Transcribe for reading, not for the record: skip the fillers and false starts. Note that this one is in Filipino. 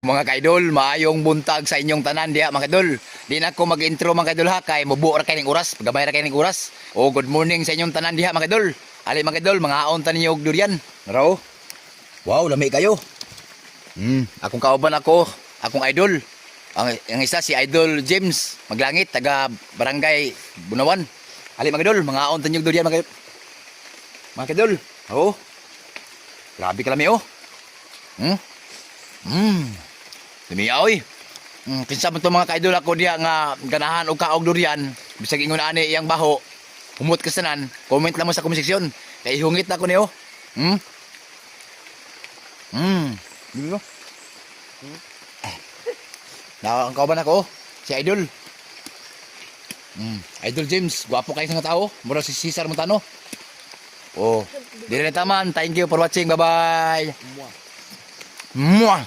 Mga kaidol, maayong buntag sa inyong tanan diha mga kaidol. Di na ako mag-intro mga kaidol ha, kay mubuo ra kay ning oras, gamay ra kay ning oras. O good morning sa inyong tanan diha mga kaidol. Ali mga kaidol, mga aon tan ninyo og durian. Naro. Wow, lami kayo. Akong kauban akong idol. Ang isa si Idol James Maglangit, taga Barangay Bunawan. Ali mga kaidol, mga aon tan ninyo og durian mga kaidol. Mga kaidol. Oh. Grabe ka lami oh. Lumiyaw kinsa man to mga kaidol ako diha nga ganahan og kaog durian, bisag ingon ani iyang baho, humot kasanan, comment lang mo sa comment section. Kay hungit na ko niyo. Dilo. Na ang kauban ako, si Idol. Idol James, gwapo kay nga tao, mura si Cesar Montano. Oh, dire na taman. Thank you for watching. Bye-bye. Mwah.